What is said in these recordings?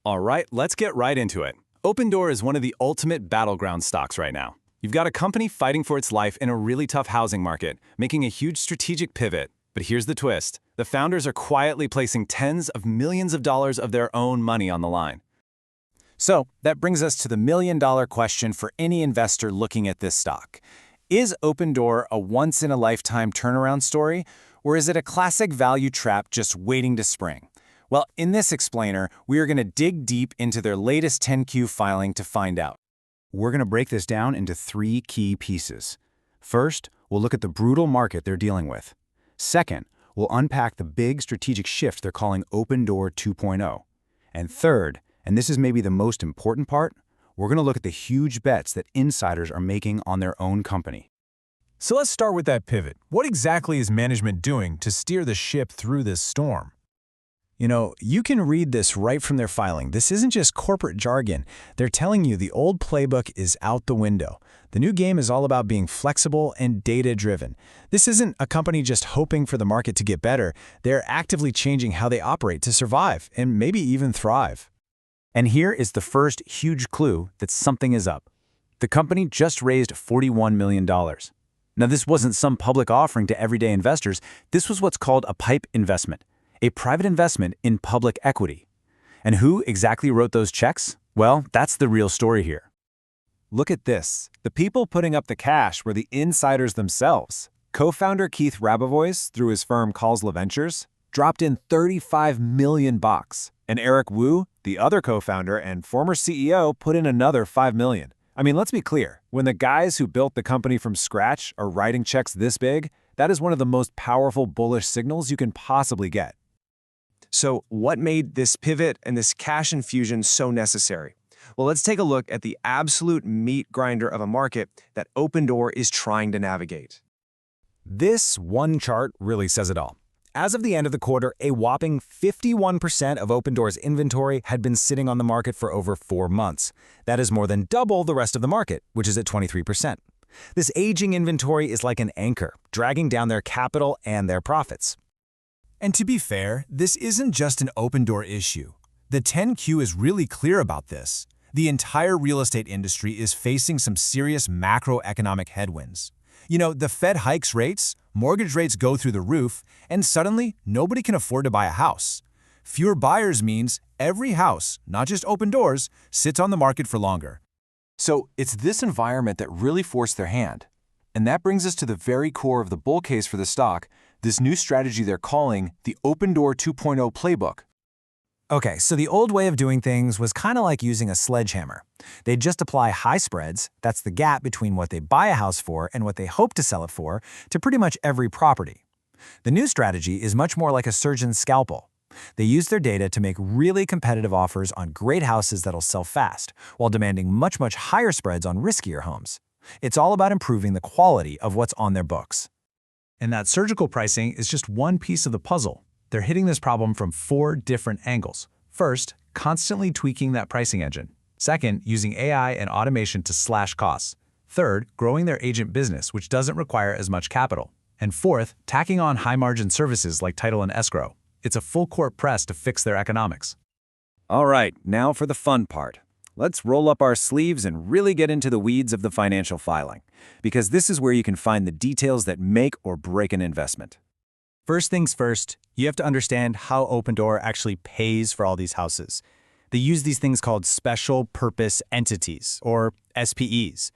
All right, let's get right into it. Opendoor is one of the ultimate battleground stocks right now. You've got a company fighting for its life in a really tough housing market, making a huge strategic pivot. But here's the twist. The founders are quietly placing tens of millions of dollars of their own money on the line. So that brings us to the million-dollar question for any investor looking at this stock. Is Opendoor a once-in-a-lifetime turnaround story, or is it a classic value trap just waiting to spring? Well, in this explainer, we are going to dig deep into their latest 10Q filing to find out. We're going to break this down into three key pieces. First, we'll look at the brutal market they're dealing with. Second, we'll unpack the big strategic shift they're calling Opendoor 2.0. And third, and this is maybe the most important part, we're going to look at the huge bets that insiders are making on their own company. So let's start with that pivot. What exactly is management doing to steer the ship through this storm? You can read this right from their filing. This isn't just corporate jargon. They're telling you the old playbook is out the window. The new game is all about being flexible and data-driven. This isn't a company just hoping for the market to get better. They're actively changing how they operate to survive and maybe even thrive. And here is the first huge clue that something is up. The company just raised $41 million. Now, this wasn't some public offering to everyday investors. This was what's called a PIPE investment, a private investment in public equity. And who exactly wrote those checks? Well, that's the real story here. Look at this. The people putting up the cash were the insiders themselves. Co-founder Keith Rabovois, through his firm Kalsla Ventures, dropped in $35 million. And Eric Wu, the other co-founder and former CEO, put in another $5 million. I mean, let's be clear. When the guys who built the company from scratch are writing checks this big, that is one of the most powerful bullish signals you can possibly get. So what made this pivot and this cash infusion so necessary? Well, let's take a look at the absolute meat grinder of a market that Opendoor is trying to navigate. This one chart really says it all. As of the end of the quarter, a whopping 51% of Opendoor's inventory had been sitting on the market for over 4 months. That is more than double the rest of the market, which is at 23%. This aging inventory is like an anchor, dragging down their capital and their profits. And to be fair, this isn't just an Opendoor issue. The 10Q is really clear about this. The entire real estate industry is facing some serious macroeconomic headwinds. The Fed hikes rates, mortgage rates go through the roof, and suddenly nobody can afford to buy a house. Fewer buyers means every house, not just Opendoor's, sits on the market for longer. So it's this environment that really forced their hand. And that brings us to the very core of the bull case for the stock, this new strategy they're calling the Opendoor 2.0 playbook. Okay, so the old way of doing things was kind of like using a sledgehammer. They'd just apply high spreads, that's the gap between what they buy a house for and what they hope to sell it for, to pretty much every property. The new strategy is much more like a surgeon's scalpel. They use their data to make really competitive offers on great houses that'll sell fast, while demanding much higher spreads on riskier homes. It's all about improving the quality of what's on their books. And that surgical pricing is just one piece of the puzzle. They're hitting this problem from 4 different angles. First, constantly tweaking that pricing engine. Second, using AI and automation to slash costs. Third, growing their agent business, which doesn't require as much capital. And fourth, tacking on high-margin services like title and escrow. It's a full-court press to fix their economics. All right, now for the fun part. Let's roll up our sleeves and really get into the weeds of the financial filing, because this is where you can find the details that make or break an investment. First things first, you have to understand how Opendoor actually pays for all these houses. They use these things called special purpose entities, or SPEs.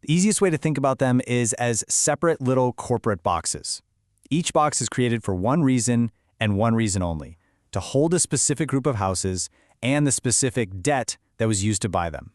The easiest way to think about them is as separate little corporate boxes. Each box is created for one reason and one reason only, to hold a specific group of houses and the specific debt that was used to buy them.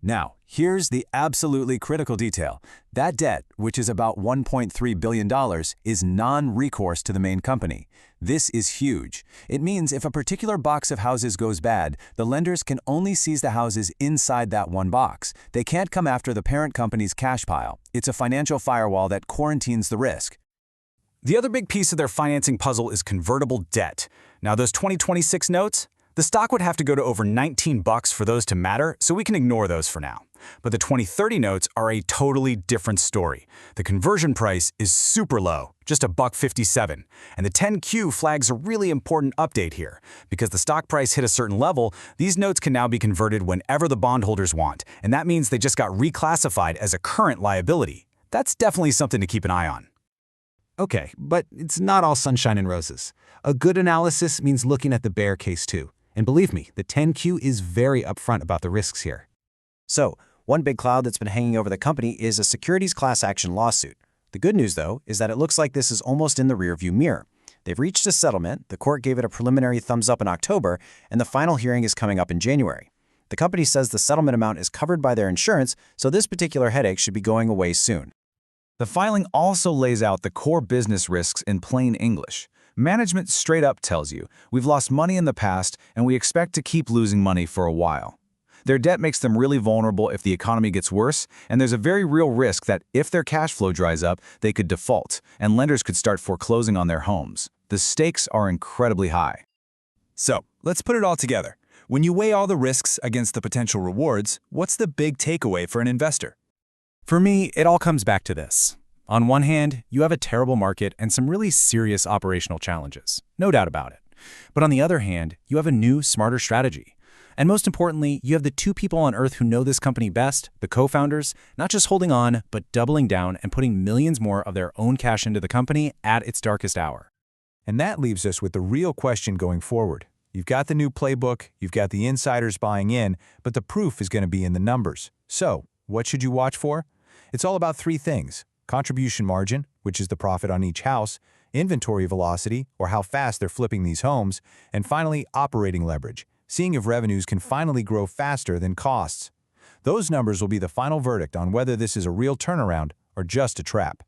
Now, here's the absolutely critical detail. That debt, which is about $1.3 billion, is non-recourse to the main company. This is huge. It means if a particular box of houses goes bad, the lenders can only seize the houses inside that one box. They can't come after the parent company's cash pile. It's a financial firewall that quarantines the risk. The other big piece of their financing puzzle is convertible debt. Now, those 2026 notes? The stock would have to go to over $19 for those to matter, so we can ignore those for now. But the 2030 notes are a totally different story. The conversion price is super low, just $1.57. And the 10Q flags a really important update here. Because the stock price hit a certain level, these notes can now be converted whenever the bondholders want, and that means they just got reclassified as a current liability. That's definitely something to keep an eye on. Okay, but it's not all sunshine and roses. A good analysis means looking at the bear case too. And believe me, the 10Q is very upfront about the risks here. So, one big cloud that's been hanging over the company is a securities class action lawsuit. The good news, though, is that it looks like this is almost in the rearview mirror. They've reached a settlement, the court gave it a preliminary thumbs up in October, and the final hearing is coming up in January. The company says the settlement amount is covered by their insurance, so this particular headache should be going away soon. The filing also lays out the core business risks in plain English. Management straight up tells you, we've lost money in the past and we expect to keep losing money for a while. Their debt makes them really vulnerable if the economy gets worse, and there's a very real risk that if their cash flow dries up, they could default, and lenders could start foreclosing on their homes. The stakes are incredibly high. So, let's put it all together. When you weigh all the risks against the potential rewards, what's the big takeaway for an investor? For me, it all comes back to this. On one hand, you have a terrible market and some really serious operational challenges, no doubt about it. But on the other hand, you have a new, smarter strategy. And most importantly, you have the two people on Earth who know this company best, the co-founders, not just holding on, but doubling down and putting millions more of their own cash into the company at its darkest hour. And that leaves us with the real question going forward. You've got the new playbook, you've got the insiders buying in, but the proof is going to be in the numbers. So, what should you watch for? It's all about three things: contribution margin, which is the profit on each house, inventory velocity, or how fast they're flipping these homes, and finally, operating leverage, seeing if revenues can finally grow faster than costs. Those numbers will be the final verdict on whether this is a real turnaround or just a trap.